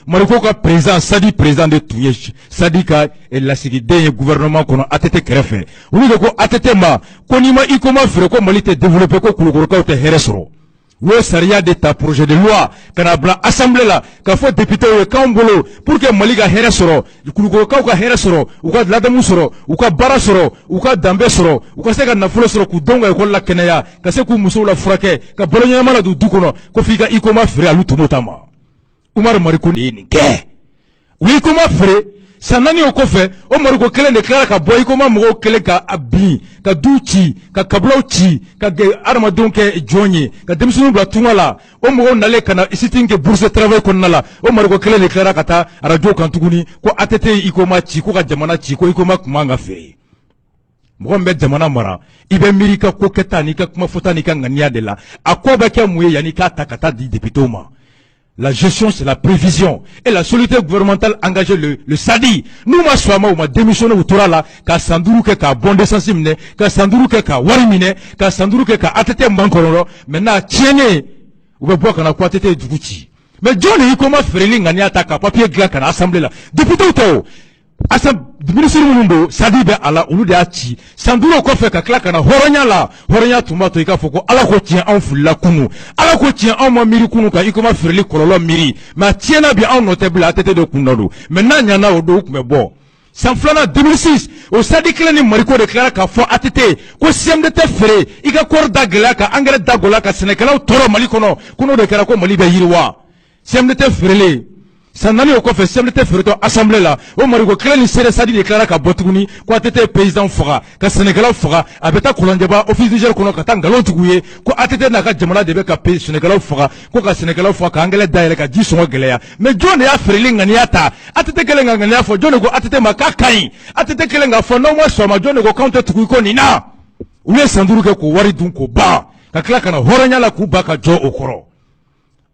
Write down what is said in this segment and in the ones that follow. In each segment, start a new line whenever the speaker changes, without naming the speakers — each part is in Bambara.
mariko ka président sadi président de tuye sadi ka lasigide gouvernement kono atete kerefe ulu ko atete ma ko ni ma ikoma fere ko mali te développer ko kulukoro ka te heresoro wo sariya de ta projet de loi kana bla assemblée la ka fo député we kambolo pour que mali ga heresoro kulukoro ka heresoro u ka ladamu soro u ka bara soro u ka dambe soro u ka se ka nafulo soro ku donga ko la kenaya ka se ku muso la frake ka bolonya mala du dukono ko fika ikoma fere alu tumotama Umar Mariko ni ke wi ikoma fere sanani okofe o Mariko kele ne klara ka boy ikoma mo kele ka abi ka duchi ka kablauchi ka arma donke jonye ka demsunu bla tungala o mo nale kana isitinge bourse travail kon nala o Mariko kele ne klara ka ta radio kan tuguni ko atete ikoma chi ko ka jamana chi ko ikoma kumanga fere mo mbe jamana mara ibe mirika ko ketani ka kuma fotani ka ngania de la akoba ke muye yani ka takata di député ma. La gestion, c'est la prévision. Et la solidarité gouvernementale engagée le SADI. Nous, ma soama, ou ma démissionné ou torala, ka sanduru ke ka bonde sensimne, ka sanduru ke ka warimine, ka sanduru ke ka atete mbankororo, maintenant, tiene, ou be bois kana kwa atete duguchi. Mais John, il commence à faire l'ingani ataka, papier glas kana assemblée là. Député ou tao, ministre Mundo, Sadi be ala, ou de achi, sanduru ko fe ka kla kana horonya tumato ika foko, ala ko tien en fulla kunu, ala ko tien en ma miri kunu ka, ikoma freli kololo miri, ma tiena bi en notable atete de kunado, maintenant nyana odo me bo. Sanflana 2006, au Sadi Kleni Mariko déclara qu'à fond atete, ko siem de te fere, ika kor dagla ka, angere dagola ka, Sénégal toro mali kono, kuno déclara ko mali be yirwa. Siem de te frele. Sanani au fait semble te faire assemblée là au Mariko Kleni sere Sadi déclara ka botuguni ko atete président fora ka Sénégal fora abeta kolonjaba office du gère kono ka tangalo tuguye ko atete na ka jamana de be ka pays Sénégal fora ko ka Sénégal fora ka angele daile ka jisongo geleya mais John ya freeling ngani ata atete kelenga ngani afo John ko atete makakai atete kelenga fo no mo so ma John ko counter tuguye ko nina ule sanduru ke ko wari dun ko ba ka klaka na horanya la ku ba ka jo okoro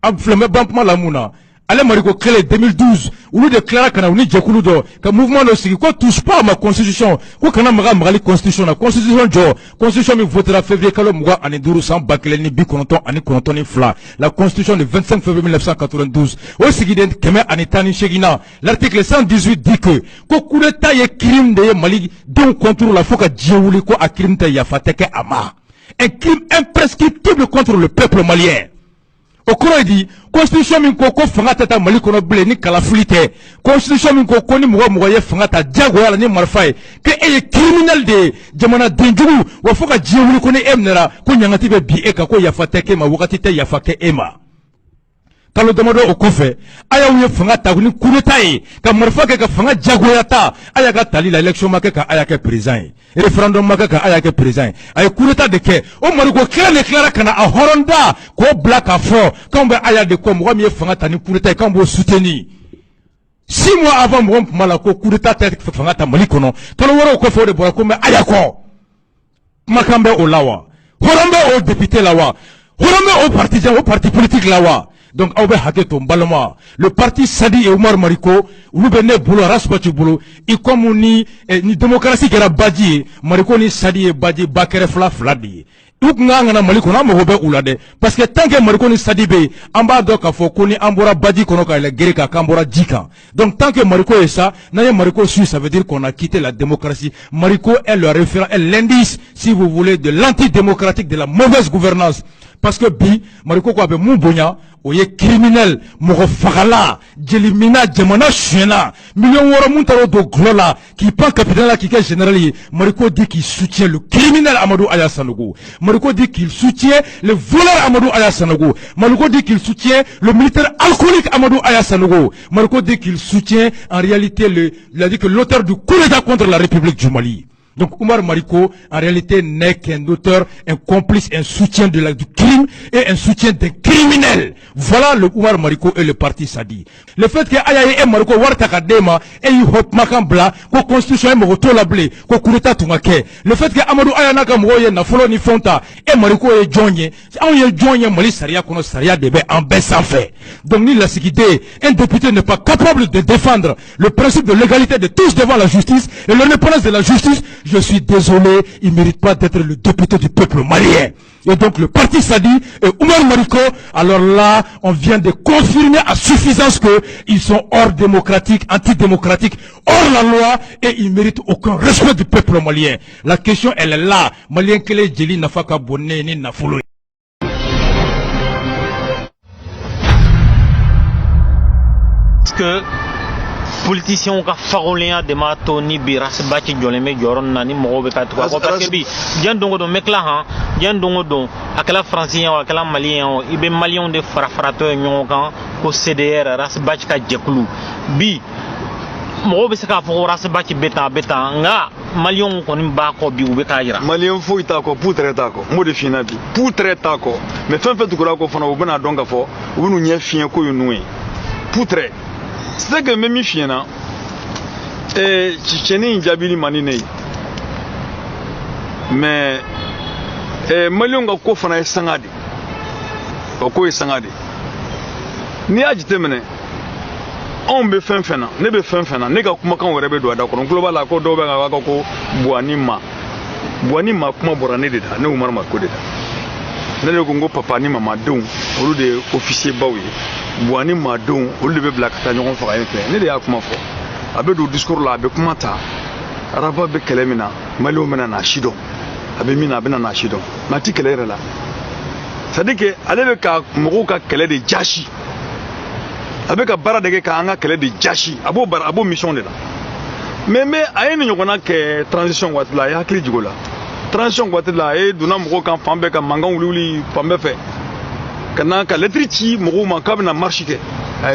ab flemme bampma la muna Ale Mariko Kele 2012, où nous déclara qu'on a uni Djekuludo, que mouvement ne s'y touche pas à ma constitution, ou qu'on a marali constitution, la constitution jo, constitution mi votera février, kalo mouga aniduru sans bakele ni bikonton ani konton ni fla, la constitution du 25 février 1992, au sigiden keme anitani shegina, l'article 118 dit que, ko kuleta ye crime de Mali, donc contre la foka djewuli ko a crime te yafateke ama. Un crime imprescriptible contre le peuple malien. Au courant dit, constitution min ko fangata ta Mali kono ble ni kala fulite, constitution min ko ni mugo ye fangata jago yala ni marfay, que e criminel de jamana denjugu, wa foka jiwuli ko ni emnera, ko nyangati be bi eka ko yafateke ma wakati te yafake ema. Kalo demando au kofe, aya uye fangata ni kuretaye, ka marfake ka fanga jago yata, aya ka tali la élection make ka aya ke président. Référendum make ka aya ke président. Aya kureta de ke, o Mariko Kele déclara kana a horonda, ko black a fort, quand be aya de ko mo mi fangata ni kureta quand bo soutenir. 6 mois avant mo malako kureta te fangata Mali kono, kalo woro ko fo de bora ko me aya ko. Makambe o lawa, horombe o député lawa, horombe o partisan o parti politique lawa. Donc, Aube Haketo Mbalama, le parti Sadi et Omar Mariko, ou bene boulot, rasbatu boulot, y comme ni démocratie qui era badi, Mariko ni Sadi et badi, bakere fladi. Uk ngana Mariko na mobe ulade, parce que tant que Mariko ni Sadi be, amba doka foko ni ambora badi konoka ele gereka kambora djika. Donc, tant que Mariko est ça, naye Mariko suit, ça veut dire qu'on a quitté la démocratie. Mariko est le référent, est l'indice, si vous voulez, de l'antidémocratique, de la mauvaise gouvernance. Parce que bi, Mariko ko abe moubonya, oye criminel, moro fagala, jelimina, djemana chuena, million woro muntaro do glola, qui prend capitaine là, qui est général, Mariko dit qu'il soutient le criminel Amadou Aya Sanogo. Mariko dit qu'il soutient le voleur Amadou Aya Sanogo. Mariko dit qu'il soutient le militaire alcoolique Amadou Aya Sanogo. Mariko dit qu'il soutient, en réalité, il a dit que l'auteur du coup d'état contre la République du Mali. Donc, Omar Mariko, en réalité, n'est qu'un auteur, un complice, un soutien du crime et un soutien des criminels. Voilà le Omar Mariko et le parti Sadi. Le fait que Ayaye et Mariko Wartakadema et Hop Makambla, ko constitution mo tola blé, ko kureta tungake. Le fait que Amadou Ayanaka Moye na folo ni fonta et Mariko e jonye, on ye jonye Mali Saria kono Saria debe en bain sans fait. Donc, ni la sécurité, un député n'est pas capable de défendre le principe de l'égalité de tous devant la justice et l'indépendance de la justice. je suis désolé, il ne mérite pas d'être le député du peuple malien. Et donc le parti Sadi et Oumar Mariko, alors là, on vient de confirmer à suffisance qu'ils sont hors démocratique, antidémocratique, hors la loi, et ils ne méritent aucun respect du peuple malien. La question, elle est là. Malien Kele Djeli Nafaka Bonne ni Nafolo.
Est-ce que politiciens ka faroléen de ma toni bi rasbati joleme joron nani mo be ka to ko parce bi jan dongo do mekla han jan dongo do akala français o akala malien o ibe malien de farafrato nyokan ko CDR rasbati ka jeklu bi mo be saka fo rasbati beta nga malien ko ni ba ko bi ube ka yira
malien fo ita ko poutre ta ko mo de fina bi poutre ta ko mais fait ko la ko fana o bena donga fo o nu nye fien ko yunu poutre. C'est que même si on a une jabili manine, mais Malion ga ko fana sangadi, ko sangadi. Ni ajite mene, on be fenfena, ne be fenfena, ne ga kuma kan wore be do ada ko global la ko do be ga ko buanima kuma borane de da ne umar ma ko de da. Ne go papa ni mama don, olu de officier bawi. Boani Madon, au lieu de Black Tanyon for un fait, ne a comment faire. Avec le discours là, avec Mata, Araba Bekelemina, Malomena Shido, Abemina Benana Shido, Mati Kelera là. C'est-à-dire que, avec un Moroka Kele de Jashi, avec un Baradege Kanga Kele de Jashi, Abo mission de là. Mais, à une yonana que transition Watla, ya clé du gola. Transition Watla, et Dunam Rokan Pambeka Mangan Luli Pambefe. Quand ka letrici mouma kabna marchike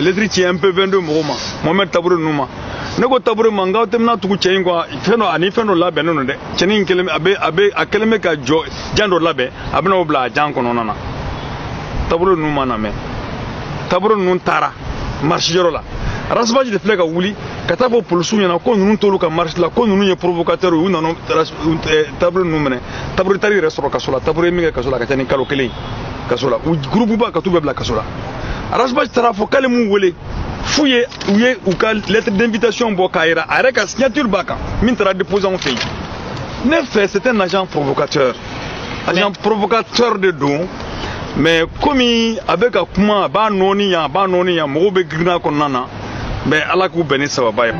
letrici MP22 mouma Mohamed Tabure numa nego Tabure manga temna tugu chengwa feno ani feno labe no de chenin keleme abe akeleme ka jo jando labe abna obla jan kono nana Tabure numa na me Tabure nun tara marchero la rasbaji de flega wuli katabo pulsu yana ko nun tolu ka marche la ko nun ye provocateur ou non Tabure numene Tabure tari restauration kasola Tabure mi kasola ka tani kalo kele kasola ou groupe ba ka tout bebla kasola arasba tara fo kale mu wele fouye ouye ou ka lettre d'invitation bo kaira areka signature baka min tara déposer en fait ne fait c'est un agent provocateur de don mais comme avec a kuma ba noni ya mo be grina ko nana mais ala ku beni sababa